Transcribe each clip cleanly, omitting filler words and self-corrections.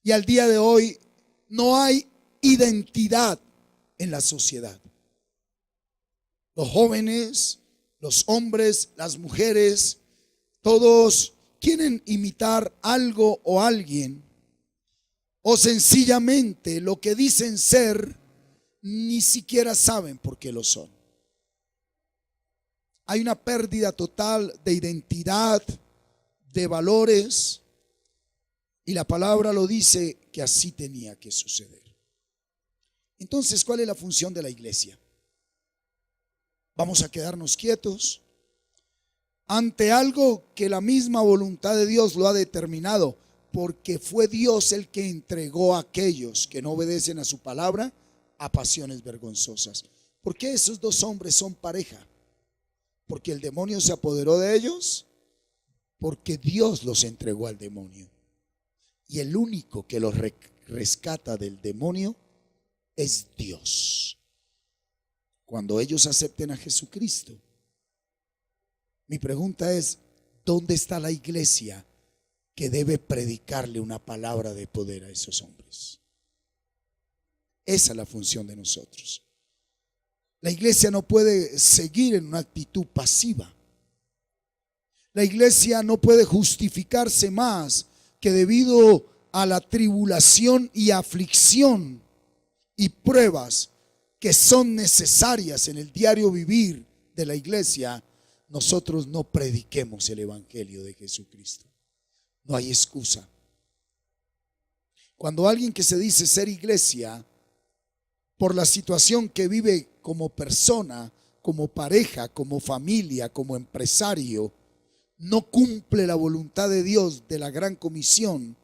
Y al día de hoy no hay identidad en la sociedad. Los jóvenes, los hombres, las mujeres, todos quieren imitar algo o alguien, o sencillamente lo que dicen ser ni siquiera saben por qué lo son. Hay una pérdida total de identidad, de valores, y la palabra lo dice que así tenía que suceder. Entonces, ¿cuál es la función de la iglesia? ¿Vamos a quedarnos quietos ante algo que la misma voluntad de Dios lo ha determinado? Porque fue Dios el que entregó a aquellos que no obedecen a su palabra a pasiones vergonzosas. ¿Por qué esos dos hombres son pareja? ¿Porque el demonio se apoderó de ellos? Porque Dios los entregó al demonio. Y el único que los rescata del demonio es Dios. Cuando ellos acepten a Jesucristo, mi pregunta es, ¿dónde está la iglesia que debe predicarle una palabra de poder a esos hombres? Esa es la función de nosotros. La iglesia no puede seguir en una actitud pasiva. La iglesia no puede justificarse más que debido a la tribulación y aflicción y pruebas que son necesarias en el diario vivir de la iglesia, nosotros no prediquemos el evangelio de Jesucristo. No hay excusa. Cuando alguien que se dice ser iglesia, por la situación que vive como persona, como pareja, como familia, como empresario, no cumple la voluntad de Dios de la gran comisión,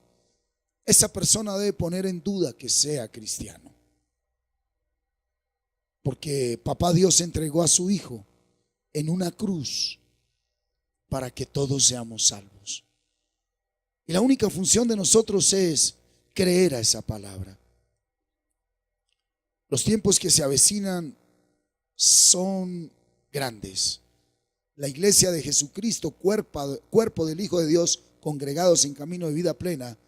esa persona debe poner en duda que sea cristiano. Porque papá Dios entregó a su hijo en una cruz para que todos seamos salvos. Y la única función de nosotros es creer a esa palabra. Los tiempos que se avecinan son grandes. La iglesia de Jesucristo, cuerpo del Hijo de Dios, congregados en camino de vida plena,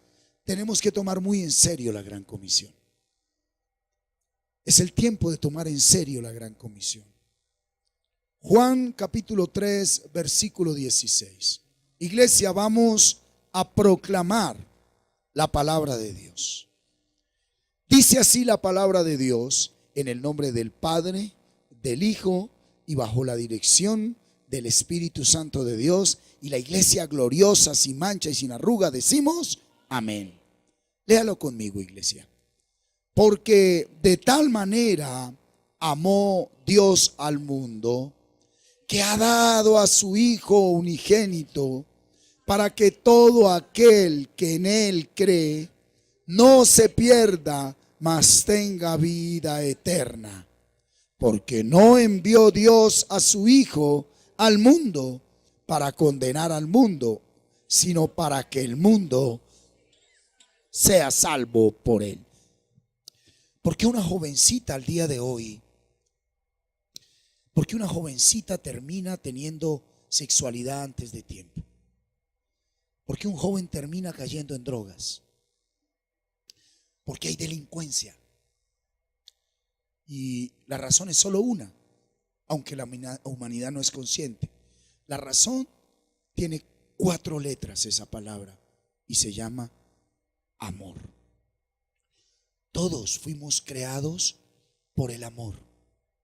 tenemos que tomar muy en serio la gran comisión. Es el tiempo de tomar en serio la gran comisión. Juan capítulo 3, versículo 16. Iglesia, vamos a proclamar la palabra de Dios. Dice así la palabra de Dios, en el nombre del Padre, del Hijo y bajo la dirección del Espíritu Santo de Dios. Y la iglesia gloriosa, sin mancha y sin arruga, decimos amén. Léalo conmigo, iglesia. Porque de tal manera amó Dios al mundo, que ha dado a su Hijo unigénito, para que todo aquel que en él cree no se pierda, mas tenga vida eterna. Porque no envió Dios a su Hijo al mundo para condenar al mundo, sino para que el mundo sea salvo por él. ¿Por qué una jovencita al día de hoy? ¿Por qué una jovencita termina teniendo sexualidad antes de tiempo? ¿Por qué un joven termina cayendo en drogas? Porque hay delincuencia. Y la razón es solo una, aunque la humanidad no es consciente. La razón tiene 4 letras, esa palabra, y se llama amor. Todos fuimos creados por el amor,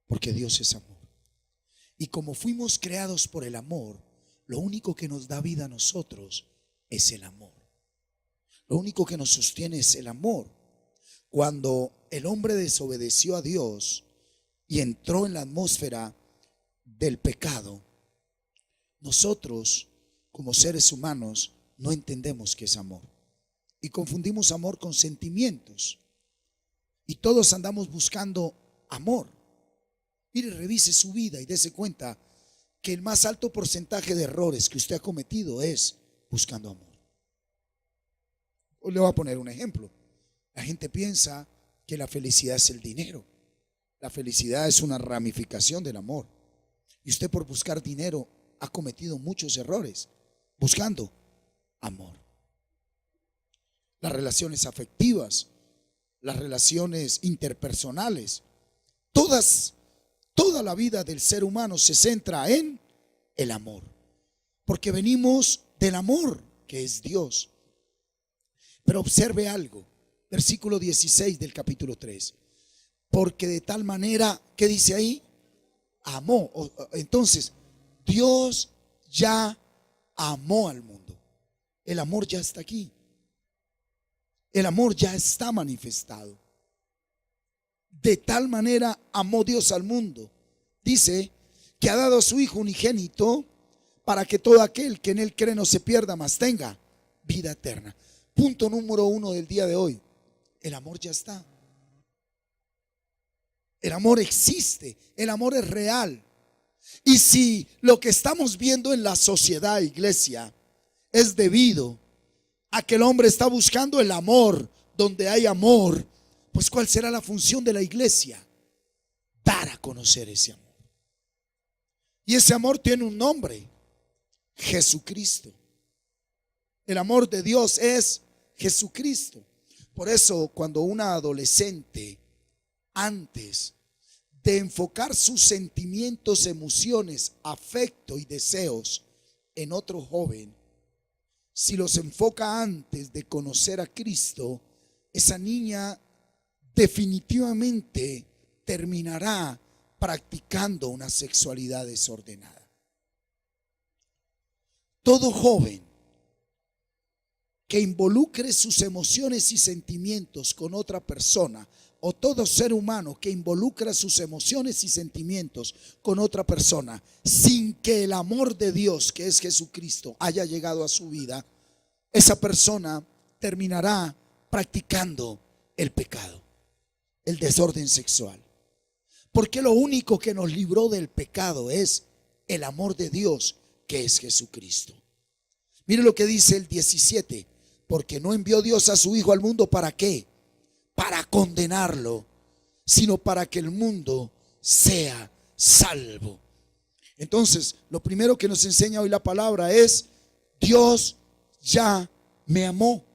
porque Dios es amor. Y como fuimos creados por el amor, lo único que nos da vida a nosotros es el amor. Lo único que nos sostiene es el amor. Cuando el hombre desobedeció a Dios y entró en la atmósfera del pecado, nosotros como seres humanos no entendemos qué es amor y confundimos amor con sentimientos, y todos andamos buscando amor. Mire, revise su vida y dése cuenta que el más alto porcentaje de errores que usted ha cometido es buscando amor. Hoy le voy a poner un ejemplo. La gente piensa que la felicidad es el dinero. La felicidad es una ramificación del amor. Y usted, por buscar dinero, ha cometido muchos errores buscando amor. las relaciones afectivas, las relaciones interpersonales. Toda la vida del ser humano se centra en el amor, porque venimos del amor que es Dios. Pero observe algo, versículo 16 del capítulo 3. Porque de tal manera, ¿qué dice ahí? Amó. Entonces, Dios ya amó al mundo. El amor ya está aquí. El amor ya está manifestado. De tal manera amó Dios al mundo. Dice que ha dado a su Hijo unigénito para que todo aquel que en él cree no se pierda, mas tenga vida eterna. Punto número 1 del día de hoy. El amor ya está. El amor existe. El amor es real. Y si lo que estamos viendo en la sociedad, iglesia, es debido a que el hombre está buscando el amor donde hay amor, pues ¿cuál será la función de la iglesia? Dar a conocer ese amor. Y ese amor tiene un nombre: Jesucristo. El amor de Dios es Jesucristo. Por eso, cuando una adolescente, antes de enfocar sus sentimientos, emociones, afecto y deseos en otro joven, si los enfoca antes de conocer a Cristo, esa niña definitivamente terminará practicando una sexualidad desordenada. Todo joven que involucre sus emociones y sentimientos con otra persona, o todo ser humano que involucra sus emociones y sentimientos con otra persona sin que el amor de Dios, que es Jesucristo, haya llegado a su vida, esa persona terminará practicando el pecado, el desorden sexual. Porque lo único que nos libró del pecado es el amor de Dios, que es Jesucristo. Mire lo que dice el 17. Porque no envió Dios a su Hijo al mundo, ¿para qué? Para condenarlo, sino para que el mundo sea salvo. Entonces, lo primero que nos enseña hoy la palabra es: Dios ya me amó.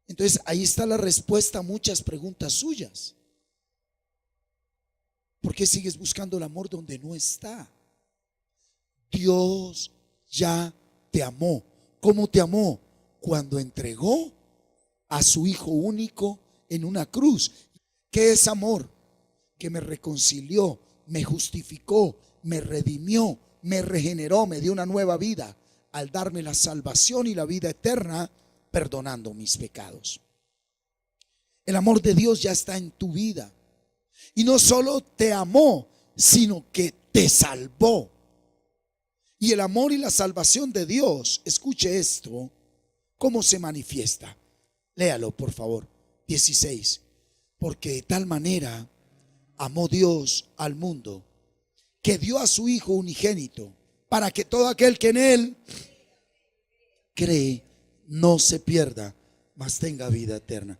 Entonces, ahí está la respuesta a muchas preguntas suyas. ¿Por qué sigues buscando el amor donde no está? Dios ya te amó. ¿Cómo te amó? Cuando entregó a su Hijo único en una cruz. ¿Qué es amor? Que me reconcilió, me justificó, me redimió, me regeneró, me dio una nueva vida al darme la salvación y la vida eterna, perdonando mis pecados. El amor de Dios ya está en tu vida. Y no solo te amó, sino que te salvó. Y el amor y la salvación de Dios, escuche esto, ¿cómo se manifiesta? Léalo, por favor. 16. Porque de tal manera amó Dios al mundo, que dio a su Hijo unigénito, para que todo aquel que en él cree no se pierda, mas tenga vida eterna.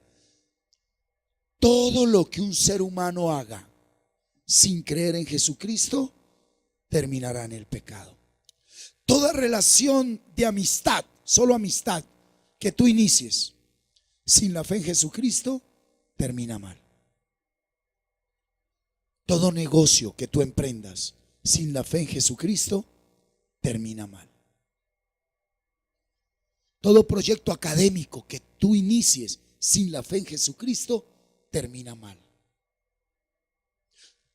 Todo lo que un ser humano haga sin creer en Jesucristo terminará en el pecado. Toda relación de amistad, solo amistad, que tú inicies sin la fe en Jesucristo, termina mal. Todo negocio que tú emprendas sin la fe en Jesucristo, termina mal. Todo proyecto académico que tú inicies sin la fe en Jesucristo, termina mal.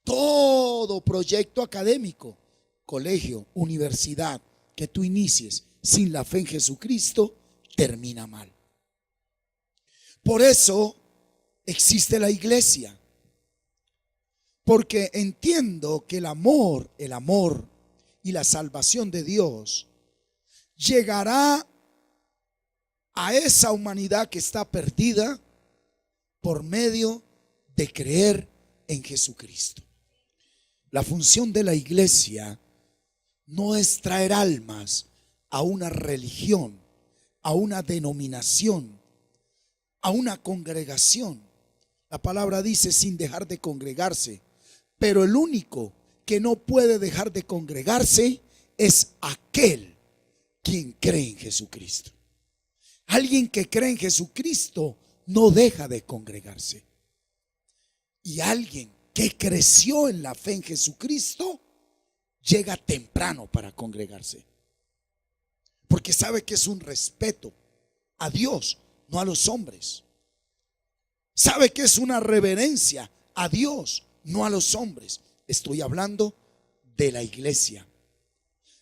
Todo proyecto académico, colegio, universidad, que tú inicies sin la fe en Jesucristo, termina mal. Por eso existe la iglesia, porque entiendo que el amor y la salvación de Dios llegará a esa humanidad que está perdida por medio de creer en Jesucristo. La función de la iglesia no es traer almas a una religión, a una denominación, a una congregación. La palabra dice sin dejar de congregarse, pero el único que no puede dejar de congregarse es aquel quien cree en Jesucristo. Alguien que cree en Jesucristo no deja de congregarse. Y alguien que creció en la fe en Jesucristo llega temprano para congregarse. Porque sabe que es un respeto a Dios, no a los hombres. Sabe que es una reverencia a Dios, no a los hombres. Estoy hablando de la iglesia.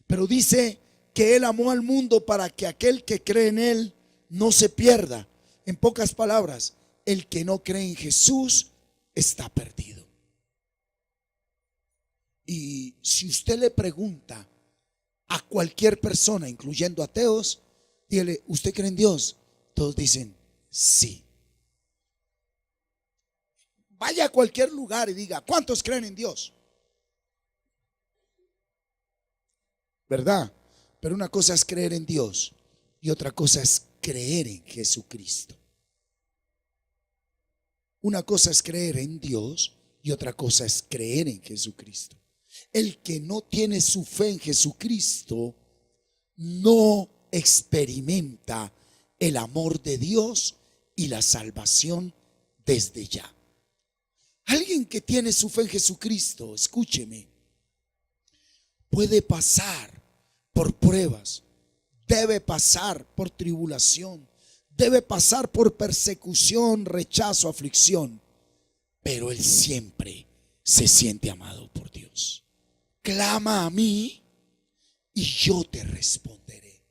Pero dice que Él amó al mundo para que aquel que cree en Él no se pierda. En pocas palabras, el que no cree en Jesús está perdido. Y si usted le pregunta a cualquier persona, incluyendo ateos, dígale, ¿usted cree en Dios? Todos dicen, sí. Vaya a cualquier lugar y diga, ¿cuántos creen en Dios? ¿Verdad? Pero una cosa es creer en Dios y otra cosa es creer en Jesucristo. Una cosa es creer en Dios y otra cosa es creer en Jesucristo. El que no tiene su fe en Jesucristo no experimenta el amor de Dios y la salvación desde ya. Alguien que tiene su fe en Jesucristo, escúcheme, puede pasar por pruebas, debe pasar por tribulación, debe pasar por persecución, rechazo, aflicción, pero él siempre se siente amado por Dios. Clama a mí y yo te responderé.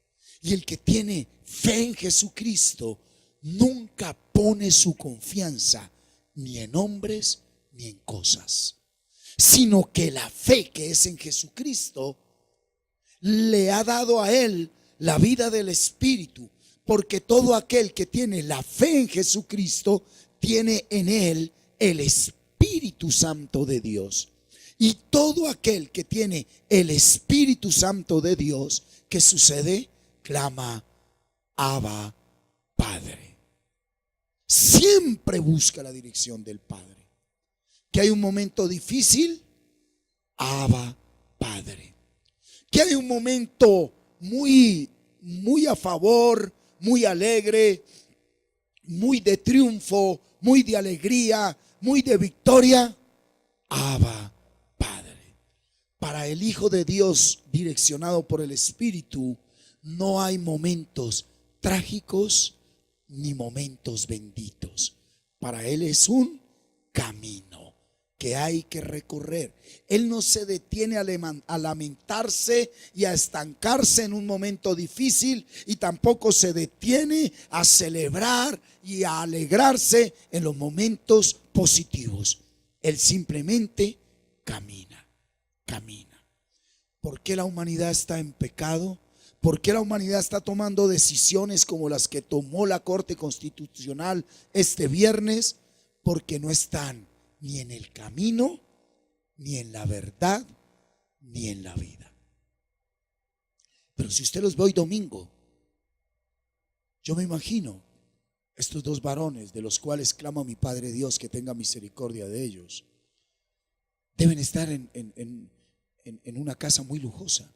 Y el que tiene fe en Jesucristo nunca pone su confianza ni en hombres ni en cosas, sino que la fe que es en Jesucristo le ha dado a él la vida del Espíritu, porque todo aquel que tiene la fe en Jesucristo tiene en él el Espíritu Santo de Dios. Y todo aquel que tiene el Espíritu Santo de Dios, ¿qué sucede? Clama, Abba, Padre. Siempre busca la dirección del Padre. Que hay un momento difícil, Abba, Padre. Que hay un momento muy a favor, muy alegre, muy de triunfo, muy de alegría, muy de victoria, Abba, Padre. Para el Hijo de Dios direccionado por el Espíritu, no hay momentos trágicos ni momentos benditos. Para Él es un camino que hay que recorrer. Él no se detiene a lamentarse y a estancarse en un momento difícil, y tampoco se detiene a celebrar y a alegrarse en los momentos positivos. Él simplemente camina. ¿Por qué la humanidad está en pecado? ¿Por qué la humanidad está tomando decisiones como las que tomó la Corte Constitucional este viernes? Porque no están ni en el camino, ni en la verdad, ni en la vida. Pero si usted los ve hoy domingo, yo me imagino estos dos varones, de los cuales clama mi Padre Dios que tenga misericordia de ellos, deben estar en una casa muy lujosa,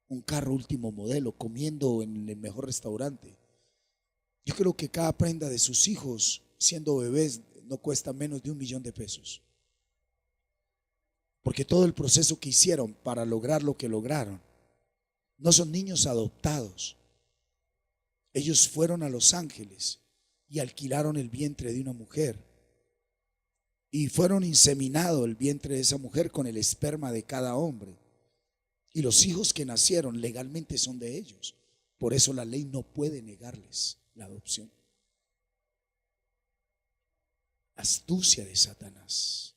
un carro último modelo, comiendo en el mejor restaurante. Yo creo que cada prenda de sus hijos, siendo bebés, no cuesta menos de $1.000.000, porque todo el proceso que hicieron para lograr lo que lograron. No son niños adoptados. Ellos fueron a Los Ángeles y alquilaron el vientre de una mujer, y fueron inseminados el vientre de esa mujer con el esperma de cada hombre, y los hijos que nacieron legalmente son de ellos. Por eso la ley no puede negarles la adopción. La astucia de Satanás.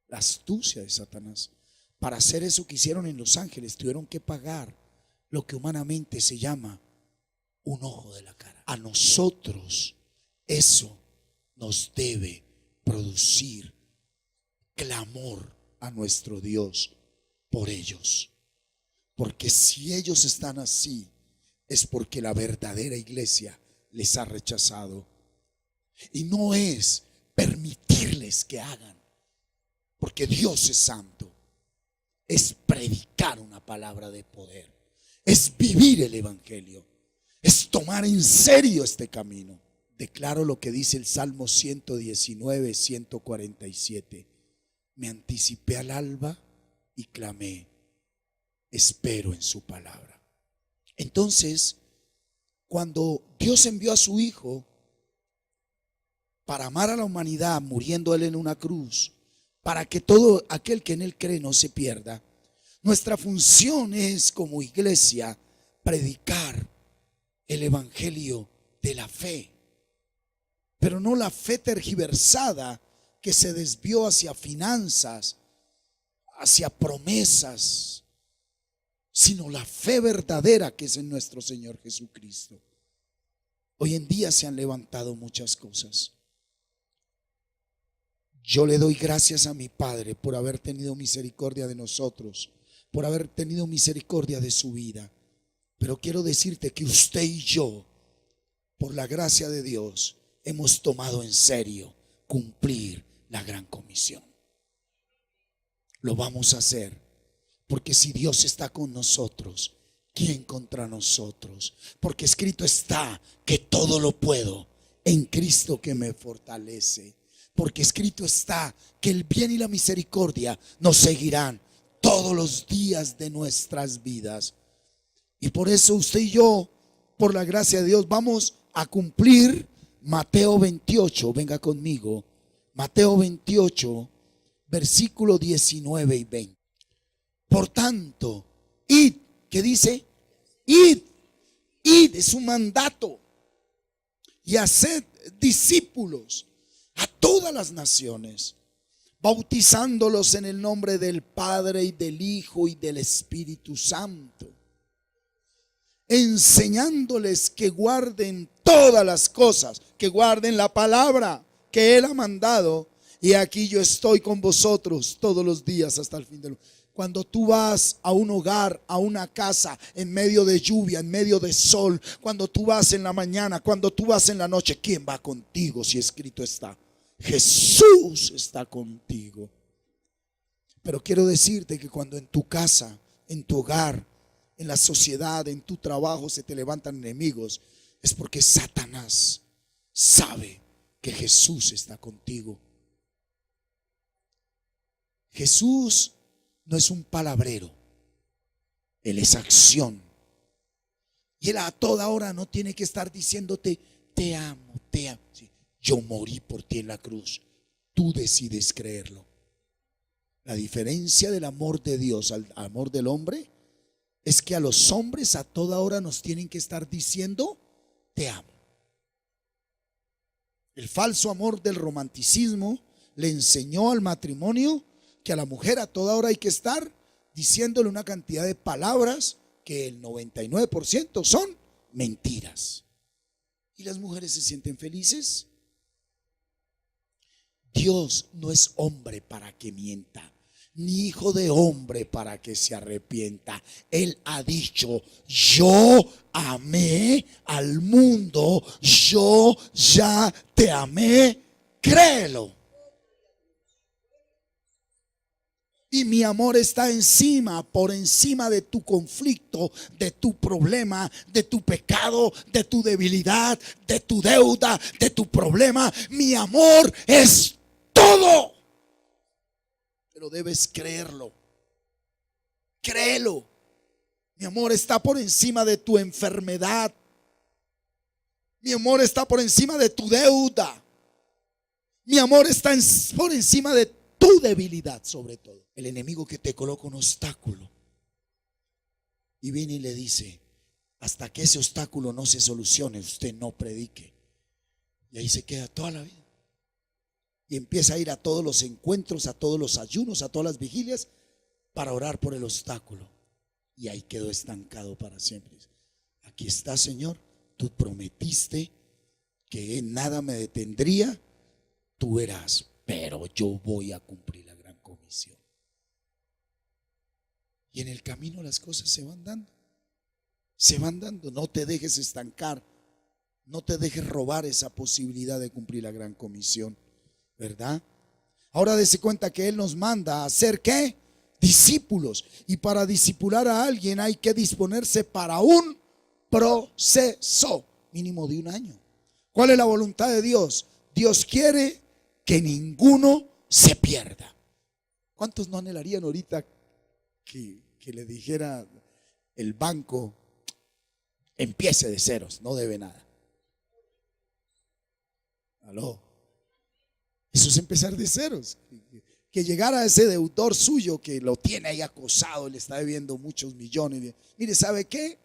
La astucia de Satanás. Para hacer eso que hicieron en Los Ángeles, tuvieron que pagar lo que humanamente se llama un ojo de la cara. A nosotros eso nos debe producir clamor a nuestro Dios por ellos. Porque si ellos están así, es porque la verdadera iglesia les ha rechazado. Y no es permitirles que hagan, porque Dios es santo. Es predicar una palabra de poder, es vivir el evangelio. es tomar en serio este camino. Declaro lo que dice el Salmo 119, 147. Me anticipé al alba y clamé, espero en su palabra. Entonces, cuando Dios envió a su Hijo para amar a la humanidad, muriendo Él en una cruz, para que todo aquel que en Él cree no se pierda, nuestra función es como iglesia predicar el evangelio de la fe, pero no la fe tergiversada que se desvió hacia finanzas, hacia promesas, sino la fe verdadera que es en nuestro Señor Jesucristo. Hoy en día se han levantado muchas cosas. Yo le doy gracias a mi Padre por haber tenido misericordia de nosotros, por haber tenido misericordia de su vida. Pero quiero decirte que usted y yo, por la gracia de Dios, hemos tomado en serio cumplir la gran comisión. Lo vamos a hacer, porque si Dios está con nosotros, ¿quién contra nosotros? Porque escrito está que todo lo puedo en Cristo que me fortalece. Porque escrito está que el bien y la misericordia nos seguirán todos los días de nuestras vidas. Y por eso usted y yo, por la gracia de Dios, vamos a cumplir Mateo 28. Venga conmigo. Mateo 28, versículo 19 y 20. Por tanto, id, ¿qué dice? Id es un mandato. Y haced discípulos a todas las naciones, bautizándolos en el nombre del Padre y del Hijo y del Espíritu Santo, enseñándoles que guarden todas las cosas, que guarden la palabra que Él ha mandado. Y aquí yo estoy con vosotros todos los días hasta el fin del mundo. Cuando tú vas a un hogar, a una casa, en medio de lluvia, en medio de sol, cuando tú vas en la mañana, cuando tú vas en la noche, ¿quién va contigo? Si escrito está, Jesús está contigo. Pero quiero decirte que cuando en tu casa, en tu hogar, en la sociedad, en tu trabajo se te levantan enemigos, es porque Satanás sabe que Jesús está contigo. Jesús no es un palabrero, Él es acción. Y Él a toda hora no tiene que estar diciéndote, te amo, te amo. Sí, yo morí por ti en la cruz. Tú decides creerlo. La diferencia del amor de Dios al amor del hombre es que a los hombres a toda hora nos tienen que estar diciendo, te amo. El falso amor del romanticismo le enseñó al matrimonio que a la mujer a toda hora hay que estar diciéndole una cantidad de palabras que el 99% son mentiras. ¿Y las mujeres se sienten felices? Dios no es hombre para que mienta, ni hijo de hombre para que se arrepienta. Él ha dicho, yo amé al mundo, yo ya te amé, créelo. Y mi amor está encima, por encima de tu conflicto, de tu problema, de tu pecado, de tu debilidad, de tu deuda, de tu problema. Mi amor es todo. Pero debes creerlo. Créelo. Mi amor está por encima de tu enfermedad. Mi amor está por encima de tu deuda. Mi amor está por encima de tu debilidad, sobre todo. El enemigo que te coloca un obstáculo y viene y le dice, hasta que ese obstáculo no se solucione, usted no predique. Y ahí se queda toda la vida. Y empieza a ir a todos los encuentros, a todos los ayunos, a todas las vigilias para orar por el obstáculo. Y ahí quedó estancado para siempre. Aquí está, Señor, tú prometiste que nada me detendría, tú verás, pero yo voy a cumplir la gran comisión. Y en el camino las cosas se van dando. Se van dando. No te dejes estancar. No te dejes robar esa posibilidad de cumplir la gran comisión. ¿Verdad? Ahora dése cuenta que Él nos manda a hacer ¿qué? Discípulos. Y para discipular a alguien hay que disponerse para un proceso mínimo de un año. ¿Cuál es la voluntad de Dios? Dios quiere que ninguno se pierda. ¿Cuántos no anhelarían ahorita que le dijera el banco: empiece de ceros, no debe nada? Aló. Eso es empezar de ceros. Que llegara ese deudor suyo que lo tiene ahí acosado, le está debiendo muchos millones. Mire, ¿sabe qué?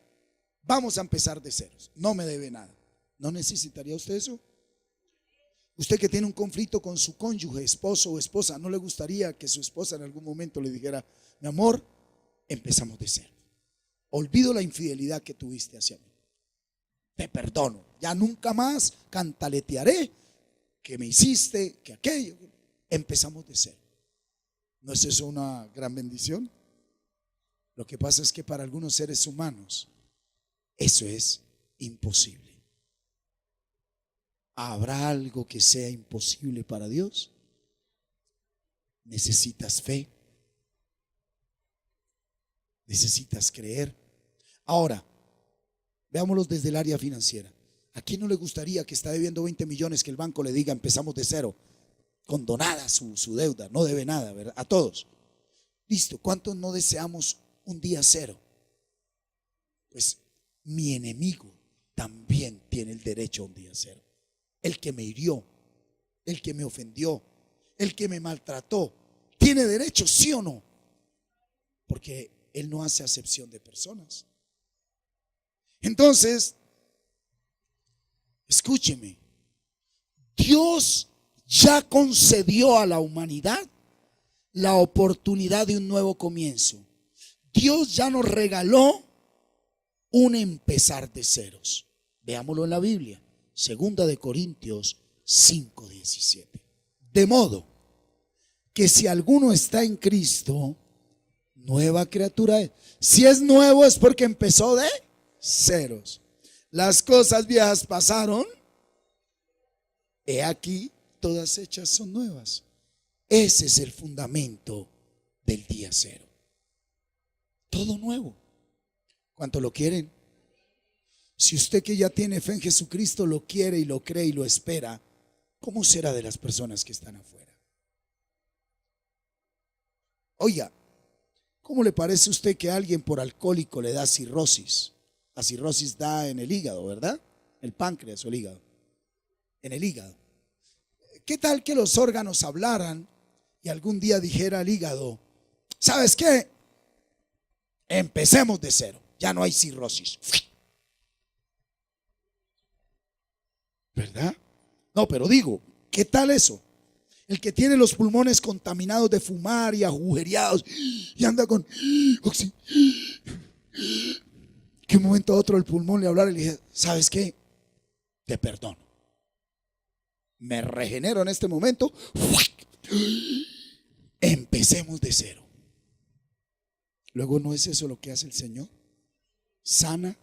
Vamos a empezar de ceros. No me debe nada. ¿No necesitaría usted eso? Usted que tiene un conflicto con su cónyuge, esposo o esposa, ¿no le gustaría que su esposa en algún momento le dijera: mi amor, empezamos de cero? Olvido la infidelidad que tuviste hacia mí. Te perdono. Ya nunca más cantaletearé que me hiciste, que aquello. Empezamos de cero. ¿No es eso una gran bendición? Lo que pasa es que para algunos seres humanos eso es imposible. ¿Habrá algo que sea imposible para Dios? Necesitas fe. Necesitas creer. Ahora, veámoslo desde el área financiera. ¿A quién no le gustaría, que está debiendo 20 millones, que el banco le diga: empezamos de cero, condonada su deuda, no debe nada, ¿verdad? A todos. Listo. ¿Cuántos no deseamos un día cero? Pues mi enemigo también tiene el derecho a un día cero. El que me hirió, el que me ofendió, el que me maltrató, ¿tiene derecho, sí o no? Porque Él no hace acepción de personas. Entonces, escúcheme, Dios ya concedió a la humanidad la oportunidad de un nuevo comienzo. Dios ya nos regaló un empezar de ceros. Veámoslo en la Biblia. Segunda de Corintios 5:17. De modo que si alguno está en Cristo, nueva criatura es. Si es nuevo, es porque empezó de ceros. Las cosas viejas pasaron, he aquí, todas hechas son nuevas. Ese es el fundamento del día cero. Todo nuevo. ¿Cuánto lo quieren? Si usted, que ya tiene fe en Jesucristo, lo quiere y lo cree y lo espera, ¿cómo será de las personas que están afuera? Oiga, ¿cómo le parece a usted que alguien por alcohólico le da cirrosis? La cirrosis da en el hígado, ¿verdad? El páncreas o el hígado. En el hígado. ¿Qué tal que los órganos hablaran y algún día dijera al hígado: ¿sabes qué? Empecemos de cero, ya no hay cirrosis. ¿Verdad? No, pero digo, ¿qué tal eso? El que tiene los pulmones contaminados de fumar y agujereados y anda con que un momento a otro el pulmón le hablara y le dije: ¿sabes qué? Te perdono, me regenero en este momento. Empecemos de cero. Luego, ¿no es eso lo que hace el Señor? Sana,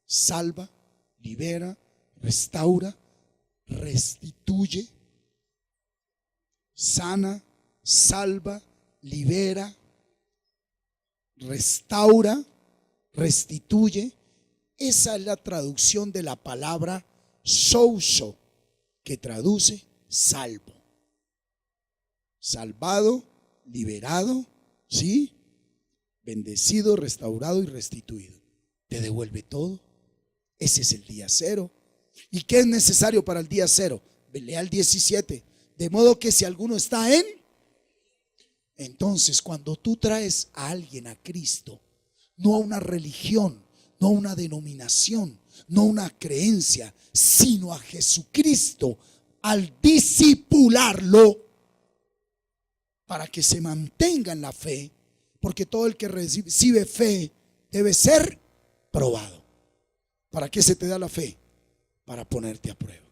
salva, libera, restaura, restituye. Sana, salva, libera, restaura, restituye. Esa es la traducción de la palabra souso, que traduce salvo. Salvado, liberado, ¿sí? Bendecido, restaurado y restituido. Te devuelve todo. Ese es el día cero. ¿Y qué es necesario para el día cero? Lea el 17. De modo que si alguno está en... Entonces, cuando tú traes a alguien a Cristo, no a una religión, no a una denominación, no a una creencia, sino a Jesucristo, al discipularlo, para que se mantenga en la fe, porque todo el que recibe fe debe ser probado. ¿Para qué se te da la fe? Para ponerte a prueba.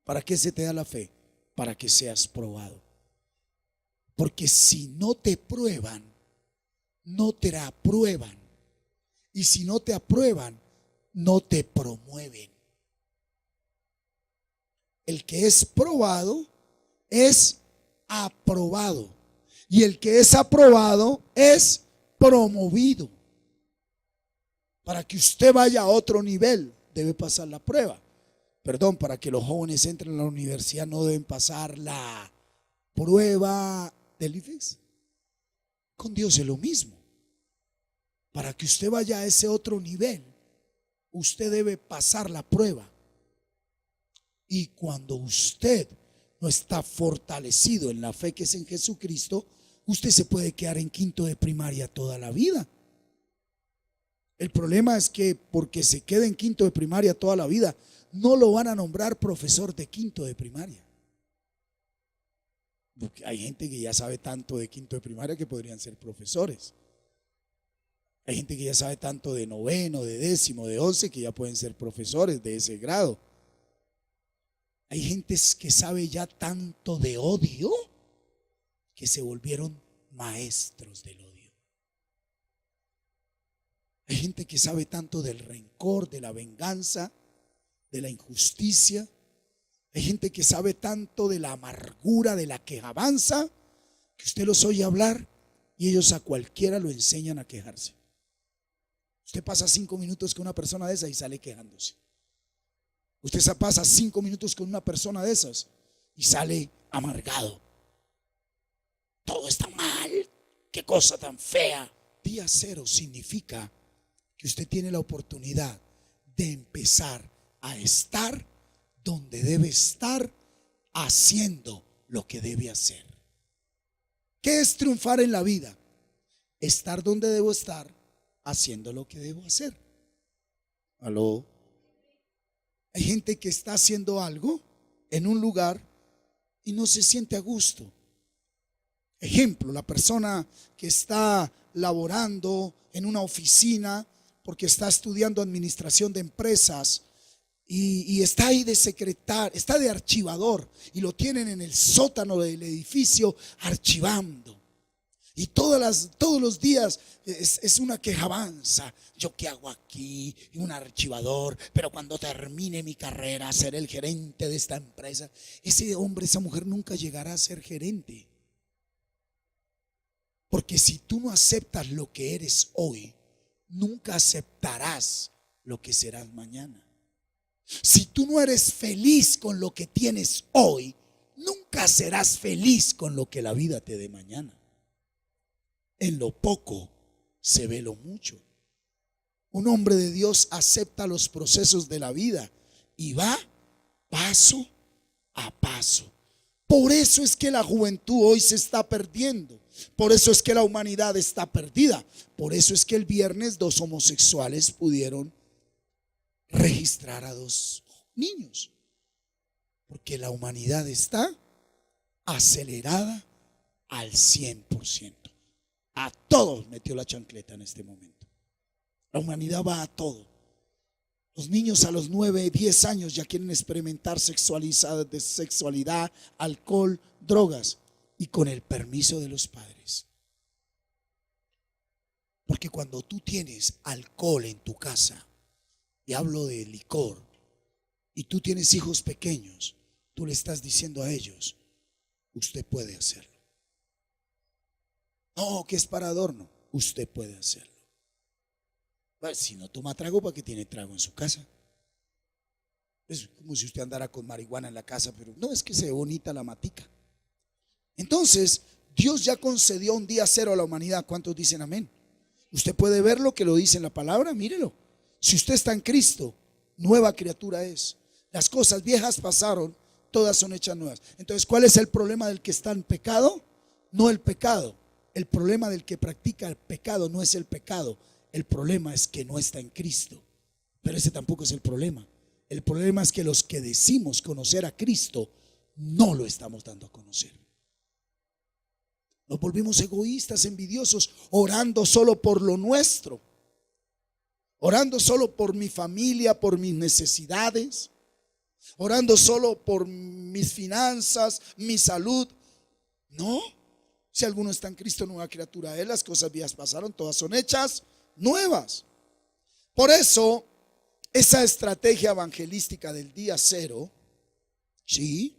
¿Para qué se te da la fe? Para que seas probado. Porque si no te prueban, no te aprueban. Y si no te aprueban, no te promueven. El que es probado es aprobado. Y el que es aprobado es promovido. Para que usted vaya a otro nivel, debe pasar la prueba. Perdón, para que los jóvenes entren a la universidad no deben pasar la prueba del IFES. Con Dios es lo mismo. Para que usted vaya a ese otro nivel, usted debe pasar la prueba. Y cuando usted no está fortalecido en la fe que es en Jesucristo, usted se puede quedar en quinto de primaria toda la vida. El problema es que porque se quede en quinto de primaria toda la vida, no lo van a nombrar profesor de quinto de primaria. Porque hay gente que ya sabe tanto de quinto de primaria que podrían ser profesores. Hay gente que ya sabe tanto de noveno, de décimo, de 11 que ya pueden ser profesores de ese grado. Hay gente que sabe ya tanto de odio que se volvieron maestros del odio. Hay gente que sabe tanto del rencor, de la venganza, de la injusticia. Hay gente que sabe tanto de la amargura, de la quejabanza, que usted los oye hablar y ellos a cualquiera lo enseñan a quejarse. Usted pasa 5 minutos con una persona de esa y sale quejándose. Usted pasa 5 minutos con una persona de esas y sale amargado. Todo está mal, qué cosa tan fea. Día cero significa que usted tiene la oportunidad de empezar a estar donde debe estar, haciendo lo que debe hacer. ¿Qué es triunfar en la vida? Estar donde debo estar, haciendo lo que debo hacer. ¿Aló? Hay gente que está haciendo algo en un lugar y no se siente a gusto. Ejemplo, la persona que está laborando en una oficina porque está estudiando administración de empresas y está ahí de secretario, está de archivador y lo tienen en el sótano del edificio archivando. Y todos los días es una quejabanza. ¿Yo qué hago aquí? Un archivador, pero cuando termine mi carrera seré el gerente de esta empresa. Ese hombre, esa mujer nunca llegará a ser gerente. Porque si tú no aceptas lo que eres hoy, nunca aceptarás lo que serás mañana. Si tú no eres feliz con lo que tienes hoy, nunca serás feliz con lo que la vida te dé mañana. En lo poco se ve lo mucho. Un hombre de Dios acepta los procesos de la vida y va paso a paso. Por eso es que la juventud hoy se está perdiendo. Por eso es que la humanidad está perdida. Por eso es que el viernes 2 homosexuales pudieron registrar a 2 niños. Porque la humanidad está acelerada al 100%. A todos metió la chancleta en este momento. La humanidad va a todo. Los niños a los 9, 10 años ya quieren experimentar sexualidad, alcohol, drogas y con el permiso de los padres. Porque cuando tú tienes alcohol en tu casa, y hablo de licor, y tú tienes hijos pequeños, tú le estás diciendo a ellos, usted puede hacerlo. No, que es para adorno, usted puede hacerlo. Bueno, si no toma trago, ¿para qué tiene trago en su casa? Es como si usted andara con marihuana en la casa, pero no, es que se ve bonita la matica. Entonces, Dios ya concedió un día cero a la humanidad. ¿Cuántos dicen amén? Usted puede ver lo que lo dice en la palabra, mírelo. Si usted está en Cristo, nueva criatura es. Las cosas viejas pasaron, todas son hechas nuevas. Entonces, ¿cuál es el problema del que está en pecado? No el pecado. El problema del que practica el pecado no es el pecado. El problema es que no está en Cristo. Pero ese tampoco es el problema. El problema es que los que decimos conocer a Cristo no lo estamos dando a conocer. Nos volvimos egoístas, envidiosos, orando solo por lo nuestro, orando solo por mi familia, por mis necesidades, orando solo por mis finanzas, mi salud. No, si alguno está en Cristo, nueva criatura es. Las cosas viejas pasaron, todas son hechas nuevas. Por eso, esa estrategia evangelística del día cero, ¿sí?,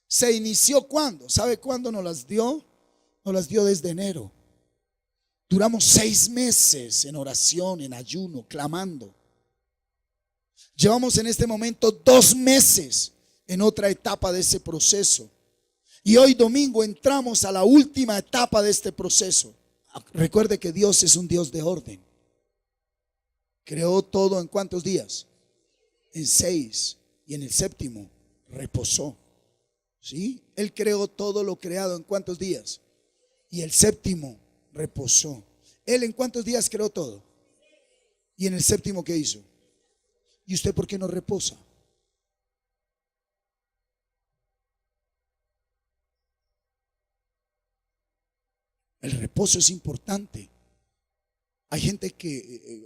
se inició ¿cuándo? ¿Sabe cuándo nos las dio? Nos las dio desde enero. Duramos 6 meses en oración, en ayuno, clamando. Llevamos en este momento 2 meses en otra etapa de ese proceso. Y hoy domingo entramos a la última etapa de este proceso. Recuerde que Dios es un Dios de orden. Creó todo ¿en cuántos días? En 6. Y en el séptimo reposó. ¿Sí? Él creó todo lo creado ¿en cuántos días? Y el séptimo reposó. ¿Él en cuántos días creó todo? Y en el séptimo, ¿qué hizo? ¿Y usted por qué no reposa? El reposo es importante. Hay gente que,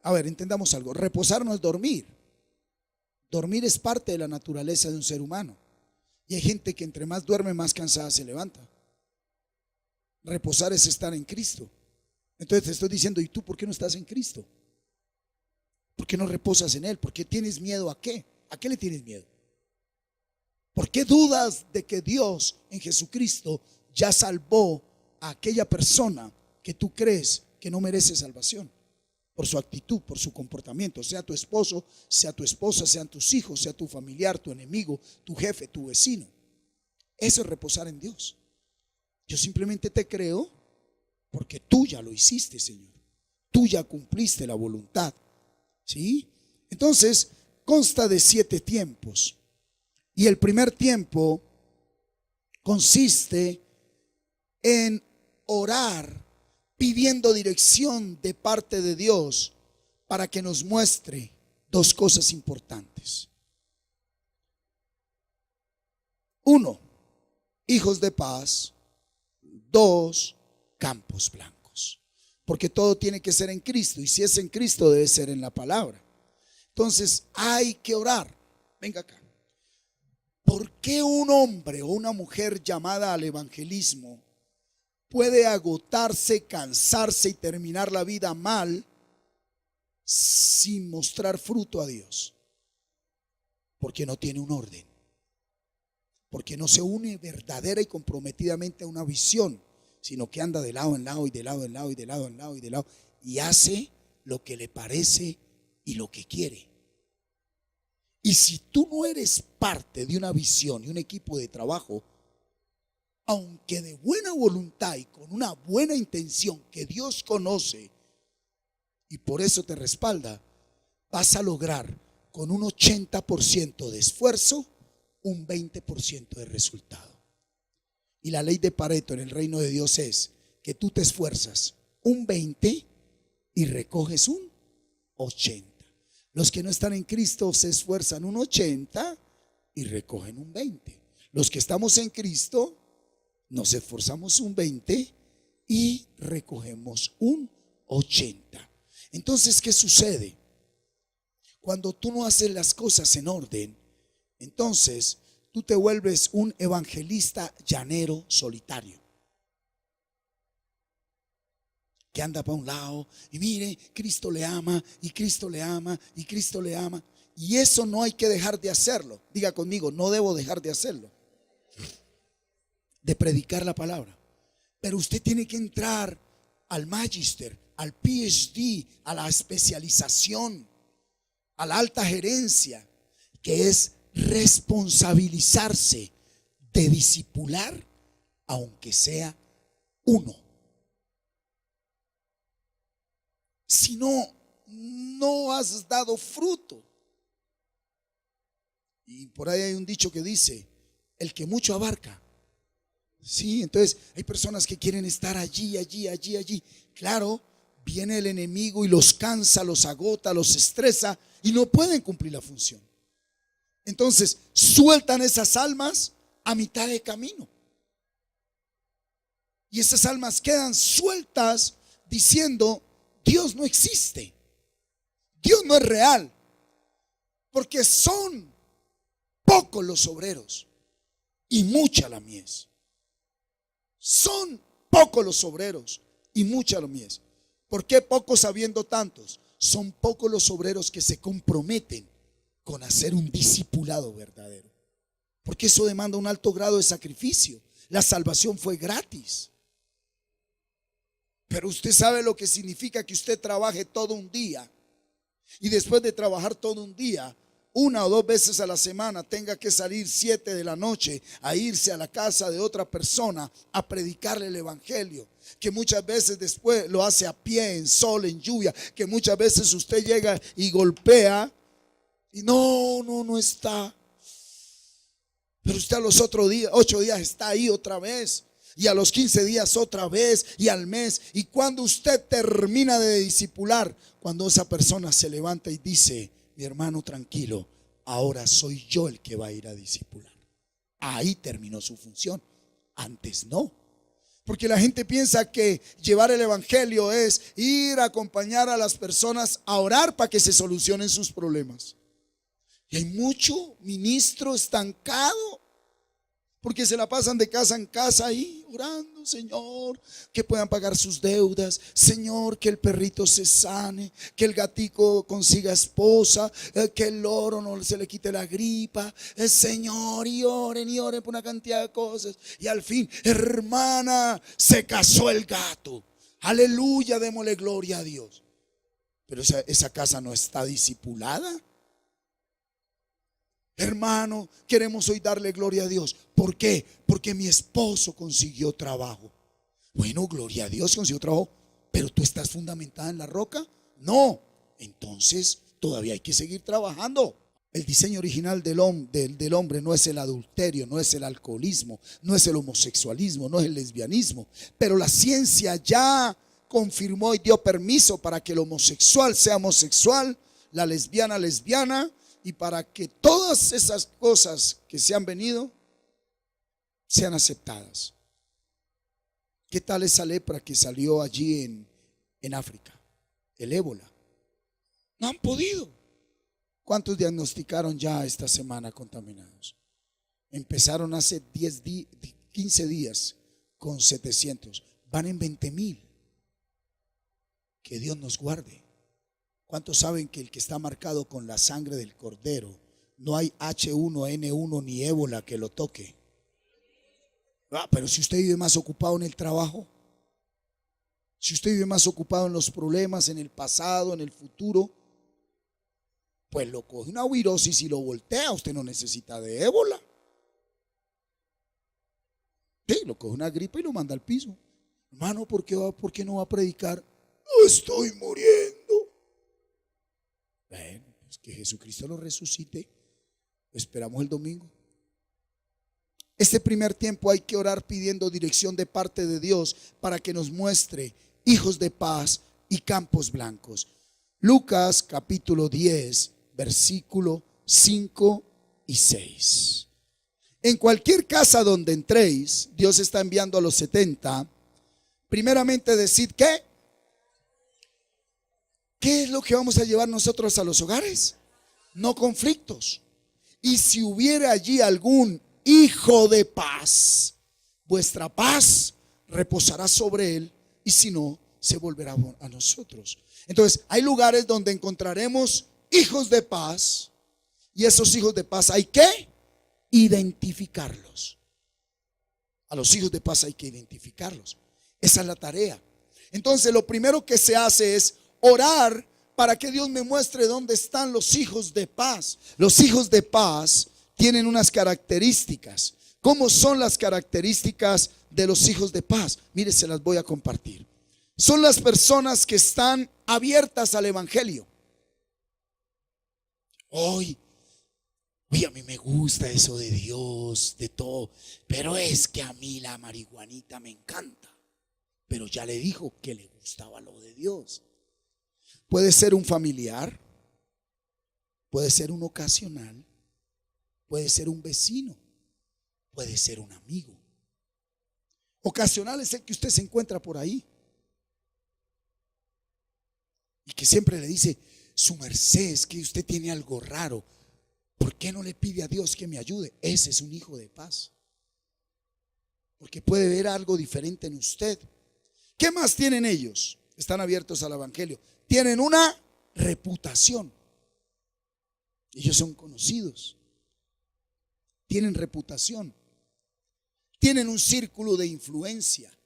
a ver, entendamos algo. Reposar no es dormir. Dormir es parte de la naturaleza de un ser humano. Y hay gente que entre más duerme, más cansada se levanta. Reposar es estar en Cristo. Entonces te estoy diciendo, ¿y tú por qué no estás en Cristo? ¿Por qué no reposas en Él? ¿Por qué tienes miedo a qué? ¿A qué le tienes miedo? ¿Por qué dudas de que Dios en Jesucristo ya salvó a aquella persona que tú crees que no merece salvación? Por su actitud, por su comportamiento, sea tu esposo, sea tu esposa, sean tus hijos, sea tu familiar, tu enemigo, tu jefe, tu vecino. Eso es reposar en Dios. Yo simplemente te creo porque tú ya lo hiciste, Señor. Tú ya cumpliste la voluntad. ¿Sí? Entonces, consta de 7 tiempos. Y el primer tiempo consiste en orar pidiendo dirección de parte de Dios para que nos muestre 2 cosas importantes. 1, hijos de paz. 2, campos blancos. Porque todo tiene que ser en Cristo. Y si es en Cristo, debe ser en la palabra. Entonces hay que orar. Venga acá. ¿Por qué un hombre o una mujer llamada al evangelismo puede agotarse, cansarse y terminar la vida mal sin mostrar fruto a Dios? Porque no tiene un orden. Porque no se une verdadera y comprometidamente a una visión, sino que anda de lado en lado y de lado en lado y de lado en lado y de lado y hace lo que le parece y lo que quiere. Y si tú no eres parte de una visión y un equipo de trabajo, aunque de buena voluntad y con una buena intención que Dios conoce y por eso te respalda, vas a lograr con un 80% de esfuerzo un 20% de resultado. Y la ley de Pareto en el reino de Dios es que tú te esfuerzas un 20 y recoges un 80. Los que no están en Cristo se esfuerzan un 80 y recogen un 20. Los que estamos en Cristo nos esforzamos un 20 y recogemos un 80. Entonces, ¿qué sucede? Cuando tú no haces las cosas en orden, entonces tú te vuelves un evangelista llanero solitario, que anda para un lado y mire, Cristo le ama y Cristo le ama y Cristo le ama. Y eso no hay que dejar de hacerlo. Diga conmigo, no debo dejar de hacerlo, de predicar la palabra. Pero usted tiene que entrar al magister, al PhD, a la especialización, a la alta gerencia, que es responsabilizarse de discipular, aunque sea uno. Si no, no has dado fruto. Y por ahí hay un dicho que dice, el que mucho abarca. Sí, entonces hay personas que quieren estar allí, allí, allí, allí. Claro, viene el enemigo y los cansa, los agota, los estresa y no pueden cumplir la función. Entonces sueltan esas almas a mitad de camino. Y esas almas quedan sueltas diciendo, Dios no existe, Dios no es real, porque son pocos los obreros y mucha la mies. Son pocos los obreros y mucha la mies. ¿Por qué pocos habiendo tantos? Son pocos los obreros que se comprometen con hacer un discipulado verdadero, porque eso demanda un alto grado de sacrificio. La salvación fue gratis, Pero usted sabe lo que significa que usted trabaje todo un día y después de trabajar todo un día, una o dos veces a la semana tenga que salir 7 de la noche a irse a la casa de otra persona a predicarle el evangelio, que muchas veces después lo hace a pie, en sol, en lluvia, que muchas veces usted llega y golpea y no está, pero usted a los otros días, 8 días está ahí otra vez, y a los 15 días otra vez, y al mes. Y cuando usted termina de discipular, cuando esa persona se levanta y dice: mi hermano, tranquilo, ahora soy yo el que va a ir a discipular. Ahí terminó su función. Antes no. Porque la gente piensa que llevar el evangelio es ir a acompañar a las personas a orar para que se solucionen sus problemas. Y hay mucho ministro estancado, porque se la pasan de casa en casa ahí orando: Señor, que puedan pagar sus deudas, Señor, que el perrito se sane, que el gatico consiga esposa, que el loro no se le quite la gripa, Señor, y oren por una cantidad de cosas. Y al fin, hermana, se casó el gato, aleluya, démosle gloria a Dios. Pero esa casa no está discipulada. Hermano, queremos hoy darle gloria a Dios. ¿Por qué? Porque mi esposo consiguió trabajo. Bueno, gloria a Dios, consiguió trabajo. ¿Pero tú estás fundamentada en la roca? No. Entonces todavía hay que seguir trabajando. El diseño original del hombre no es el adulterio, no es el alcoholismo, no es el homosexualismo, no es el lesbianismo. Pero la ciencia ya confirmó y dio permiso para que el homosexual sea homosexual, la lesbiana lesbiana, y para que todas esas cosas que se han venido sean aceptadas. ¿Qué tal esa lepra que salió allí en África? El ébola. No han podido. ¿Cuántos diagnosticaron ya esta semana contaminados? Empezaron hace 15 días con 700. Van en 20,000. Que Dios nos guarde. ¿Cuántos saben que el que está marcado con la sangre del cordero, no hay H1N1 ni ébola que lo toque? Pero si usted vive más ocupado en el trabajo, si usted vive más ocupado en los problemas, en el pasado, en el futuro, pues lo coge una virosis y lo voltea. Usted no necesita de ébola. Sí, lo coge una gripe y lo manda al piso. Hermano, ¿por qué no va a predicar? Estoy muriendo. Bueno, pues que Jesucristo lo resucite. Lo esperamos el domingo. Este primer tiempo hay que orar pidiendo dirección de parte de Dios para que nos muestre hijos de paz y campos blancos. Lucas capítulo 10, versículo 5 y 6. En cualquier casa donde entréis, Dios está enviando a los 70. Primeramente decid ¿qué? ¿Qué es lo que vamos a llevar nosotros a los hogares? No conflictos. Y si hubiera allí algún hijo de paz, vuestra paz reposará sobre él, y si no, se volverá a nosotros. Entonces, hay lugares donde encontraremos hijos de paz, y esos hijos de paz hay que identificarlos. A los hijos de paz hay que identificarlos. Esa es la tarea. Entonces, lo primero que se hace es orar para que Dios me muestre dónde están los hijos de paz. Los hijos de paz tienen unas características. ¿Cómo son las características de los hijos de paz? Mire, se las voy a compartir. Son las personas que están abiertas al evangelio. Hoy, a mí me gusta eso de Dios, de todo, pero es que a mí la marihuanita me encanta. Pero ya le dijo que le gustaba lo de Dios. Puede ser un familiar, puede ser un ocasional, puede ser un vecino, puede ser un amigo. Ocasional es el que usted se encuentra por ahí y que siempre le dice: su merced, es que usted tiene algo raro, ¿por qué no le pide a Dios que me ayude? Ese es un hijo de paz, porque puede ver algo diferente en usted. ¿Qué más tienen ellos? Están abiertos al evangelio. Tienen una reputación. Ellos son conocidos. Tienen reputación. Tienen un círculo de influencia.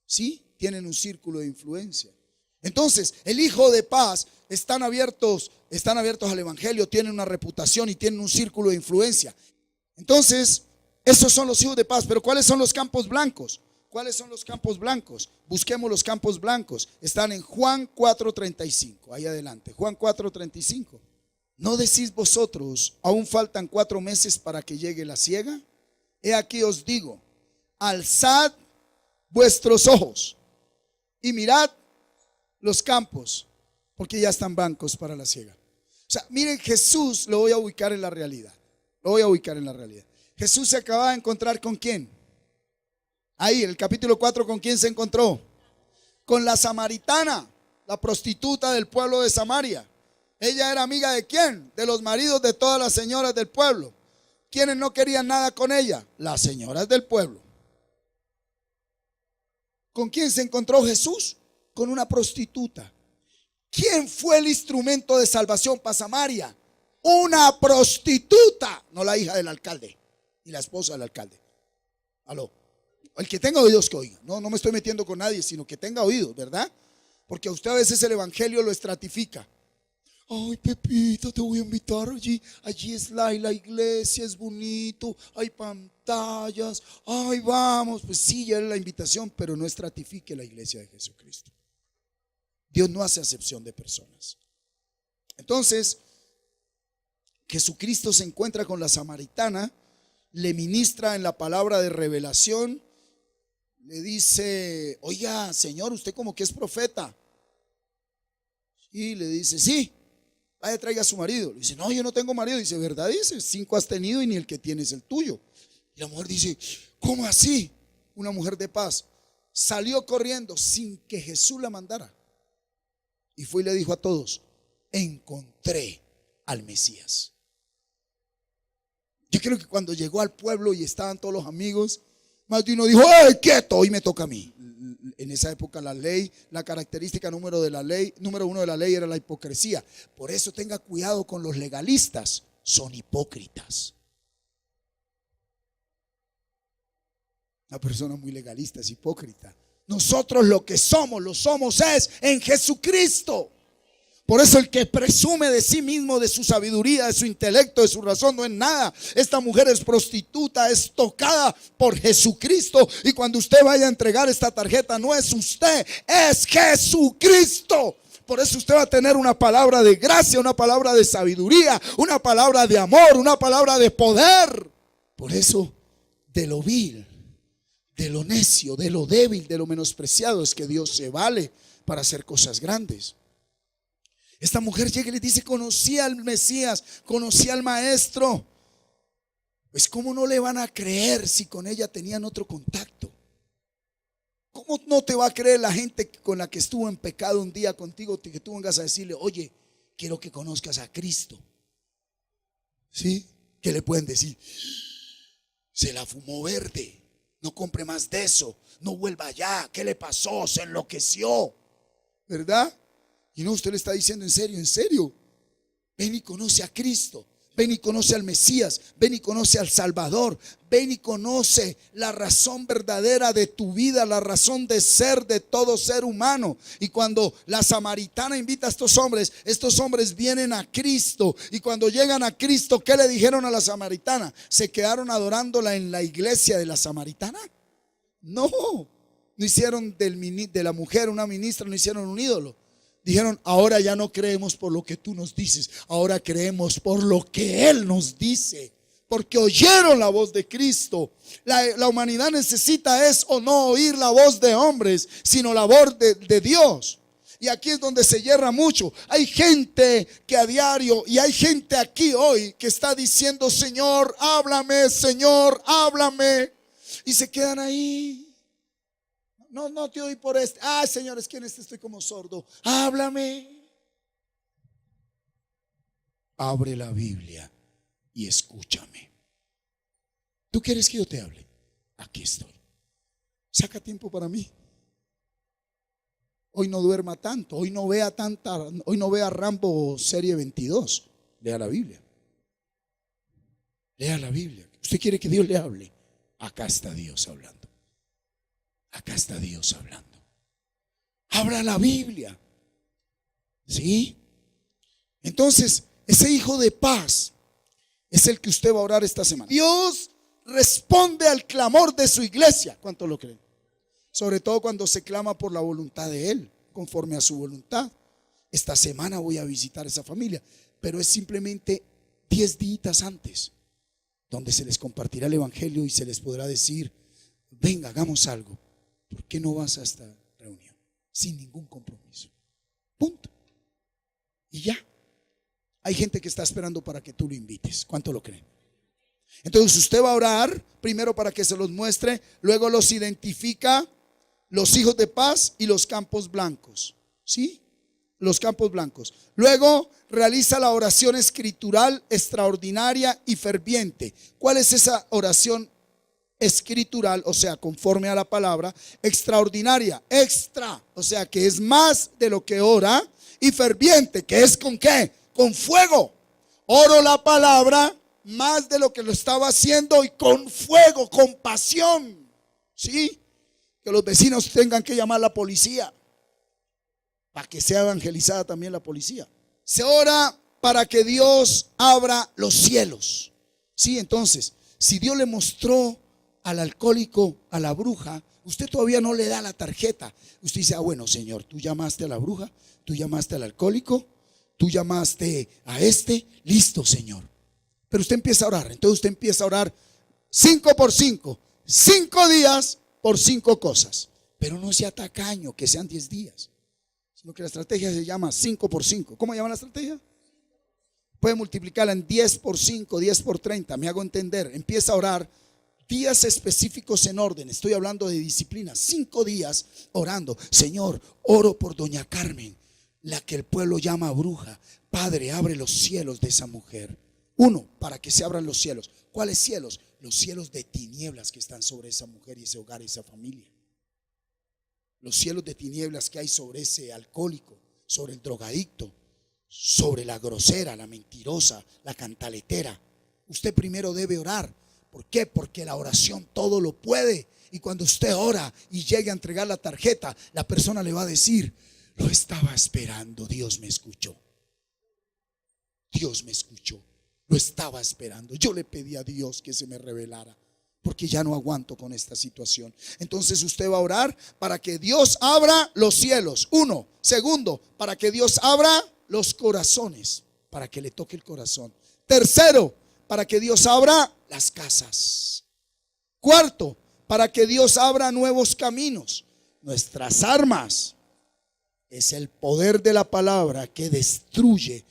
¿Sí? tienen un círculo de influencia. Entonces, el hijo de paz están abiertos al evangelio, tienen una reputación y tienen un círculo de influencia. Entonces, esos son los hijos de paz. Pero ¿cuáles son los campos blancos? ¿Cuáles son los campos blancos? Busquemos los campos blancos. Están en Juan 4:35. Ahí adelante. Juan 4:35. ¿No decís vosotros, aún faltan 4 meses para que llegue la siega? He aquí os digo, alzad vuestros ojos y mirad los campos, porque ya están blancos para la siega. O sea, miren, Jesús lo voy a ubicar en la realidad. Lo voy a ubicar en la realidad. Jesús se acaba de encontrar ¿con quién? Ahí, en el capítulo 4, ¿con quién se encontró? Con la samaritana, la prostituta del pueblo de Samaria. Ella era amiga ¿de quién? De los maridos de todas las señoras del pueblo. ¿Quiénes no querían nada con ella? Las señoras del pueblo. ¿Con quién se encontró Jesús? Con una prostituta. ¿Quién fue el instrumento de salvación para Samaria? Una prostituta, no la hija del alcalde y la esposa del alcalde. Aló. El que tenga oídos que oiga. No me estoy metiendo con nadie, sino que tenga oídos, ¿verdad? Porque a usted a veces el evangelio lo estratifica. Ay, Pepito, te voy a invitar allí. Allí es la iglesia, es bonito, hay pantallas. Ay, vamos. Pues sí, ya era la invitación, pero no estratifique la iglesia de Jesucristo. Dios no hace acepción de personas. Entonces, Jesucristo se encuentra con la samaritana, le ministra en la palabra de revelación, le dice, oiga, Señor, usted como que es profeta. Y le dice, sí, vaya, traiga a su marido. Le dice, no, yo no tengo marido. Dice, ¿verdad? Dice, 5 has tenido y ni el que tienes es el tuyo. Y la mujer dice, ¿cómo así? Una mujer de paz salió corriendo sin que Jesús la mandara. Y fue y le dijo a todos, encontré al Mesías. Yo creo que cuando llegó al pueblo y estaban todos los amigos, más de uno dijo, ¡ay, quieto! Hoy me toca a mí. En esa época la ley, la característica número 1 de la ley era la hipocresía. Por eso tenga cuidado con los legalistas, son hipócritas. Una persona muy legalista es hipócrita. Nosotros lo somos es en Jesucristo. Por eso el que presume de sí mismo, de su sabiduría, de su intelecto, de su razón, no es nada. Esta mujer es prostituta, es tocada por Jesucristo. Y cuando usted vaya a entregar esta tarjeta, no es usted, es Jesucristo. Por eso usted va a tener una palabra de gracia, una palabra de sabiduría, una palabra de amor, una palabra de poder. Por eso, de lo vil, de lo necio, de lo débil, de lo menospreciado, es que Dios se vale para hacer cosas grandes. Esta mujer llega y le dice, conocí al Mesías, conocí al Maestro. Pues ¿cómo no le van a creer si con ella tenían otro contacto? ¿Cómo no te va a creer la gente con la que estuvo en pecado un día contigo, que tú vengas a decirle, oye, quiero que conozcas a Cristo? ¿Sí? ¿Qué le pueden decir? Se la fumó verde, no compre más de eso, no vuelva allá, ¿qué le pasó? Se enloqueció, ¿verdad? Y no, usted le está diciendo en serio, ven y conoce a Cristo, ven y conoce al Mesías, ven y conoce al Salvador, ven y conoce la razón verdadera de tu vida, la razón de ser de todo ser humano. Y cuando la samaritana invita a estos hombres vienen a Cristo. Y cuando llegan a Cristo, ¿qué le dijeron a la samaritana? ¿Se quedaron adorándola en la iglesia de la samaritana? No hicieron de la mujer una ministra, no hicieron un ídolo. Dijeron, ahora ya no creemos por lo que tú nos dices, ahora creemos por lo que Él nos dice. Porque oyeron la voz de Cristo. La humanidad necesita es o no oír la voz de hombres, sino la voz de Dios. Y aquí es donde se yerra mucho. Hay gente que a diario, y hay gente aquí hoy que está diciendo, Señor, háblame, Señor, háblame. Y se quedan ahí. No te oí por este. Ah, Señor, es que en este estoy como sordo. Háblame. Abre la Biblia y escúchame. ¿Tú quieres que yo te hable? Aquí estoy. Saca tiempo para mí. Hoy no duerma tanto. Hoy no vea Rambo serie 22. Lea la Biblia. Lea la Biblia. ¿Usted quiere que Dios le hable? Acá está Dios hablando. Acá está Dios hablando. abra la Biblia. ¿Sí? Entonces, ese hijo de paz es el que usted va a orar esta semana. Dios responde al clamor de su iglesia. ¿Cuánto lo creen? Sobre todo cuando se clama por la voluntad de Él, conforme a su voluntad. Esta semana voy a visitar a esa familia, pero es simplemente 10 días antes, donde se les compartirá el evangelio y se les podrá decir: venga, hagamos algo. ¿Por qué no vas a esta reunión? Sin ningún compromiso. Punto. Y ya. Hay gente que está esperando para que tú lo invites. ¿Cuánto lo creen? Entonces usted va a orar primero para que se los muestre, luego los identifica, los hijos de paz y los campos blancos. ¿Sí? Los campos blancos. Luego realiza la oración escritural extraordinaria y ferviente. ¿Cuál es esa oración escritural? O sea, conforme a la palabra. Extraordinaria, extra, o sea, que es más de lo que ora. Y ferviente, que es ¿con qué? Con fuego. Oro la palabra más de lo que lo estaba haciendo y con fuego, con pasión. ¿Sí? Que los vecinos tengan que llamar a la policía para que sea evangelizada también la policía. Se ora para que Dios abra los cielos. Sí, entonces, si Dios le mostró al alcohólico, a la bruja, usted todavía no le da la tarjeta. Usted dice: bueno, Señor, tú llamaste a la bruja, tú llamaste al alcohólico, tú llamaste a listo, Señor. Pero usted empieza a orar. Entonces usted empieza a orar 5 por 5, 5 días por 5 cosas. Pero no sea tacaño, que sean 10 días. Sino que la estrategia se llama 5 por 5. ¿Cómo llama la estrategia? Puede multiplicarla en 10 por 5, 10 por 30. Me hago entender. Empieza a orar días específicos en orden. Estoy hablando de disciplina. 5 días orando. Señor, oro por doña Carmen, la que el pueblo llama bruja. Padre, abre los cielos de esa mujer. 1, para que se abran los cielos. ¿Cuáles cielos? Los cielos de tinieblas que están sobre esa mujer y ese hogar y esa familia. Los cielos de tinieblas que hay sobre ese alcohólico, sobre el drogadicto, sobre la grosera, la mentirosa, la cantaletera. Usted primero debe orar. ¿Por qué? Porque la oración todo lo puede. Y cuando usted ora y llegue a entregar la tarjeta, la persona le va a decir: lo estaba esperando, Dios me escuchó. Dios me escuchó, lo estaba esperando. Yo le pedí a Dios que se me revelara, porque ya no aguanto con esta situación. Entonces usted va a orar para que Dios abra los cielos. 1. Segundo, para que Dios abra los corazones, para que le toque el corazón. Tercero, para que Dios abra las casas. Cuarto, para que Dios abra nuevos caminos. Nuestras armas es el poder de la palabra que destruye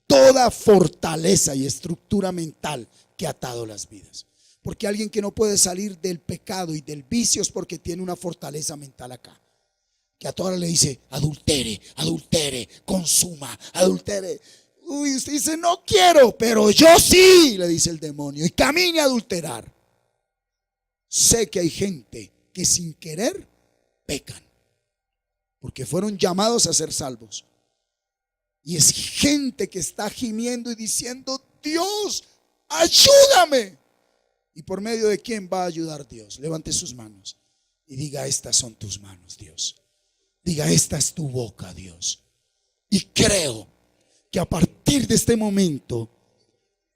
toda fortaleza y estructura mental que ha atado las vidas. Porque alguien que no puede salir del pecado y del vicio es porque tiene una fortaleza mental acá, que a toda hora le dice: adultere, adultere, consuma, adultere. Uy, usted dice: no quiero, pero yo sí, le dice el demonio, y camine a adulterar. Sé que hay gente que sin querer pecan, porque fueron llamados a ser salvos. Y es gente que está gimiendo y diciendo: Dios, ayúdame. ¿Y por medio de quién va a ayudar Dios? Levante sus manos y diga: estas son tus manos, Dios. Diga: esta es tu boca, Dios. Y creo que a partir de este momento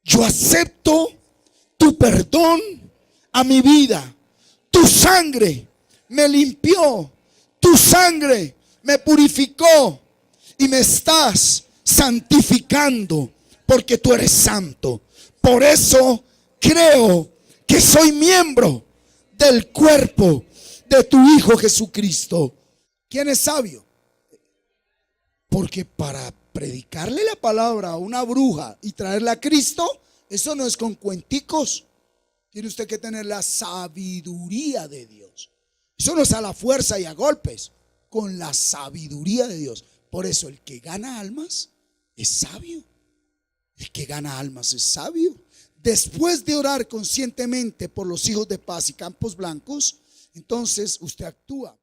yo acepto tu perdón a mi vida. Tu sangre me limpió, tu sangre me purificó y me estás santificando, porque tú eres santo. Por eso creo que soy miembro del cuerpo de tu Hijo Jesucristo. ¿Quién es sabio? Porque para predicarle la palabra a una bruja y traerla a Cristo, eso no es con cuenticos. Tiene usted que tener la sabiduría de Dios. Eso no es a la fuerza y a golpes, con la sabiduría de Dios. Por eso el que gana almas es sabio. El que gana almas es sabio. Después de orar conscientemente por los hijos de paz y campos blancos, entonces usted actúa.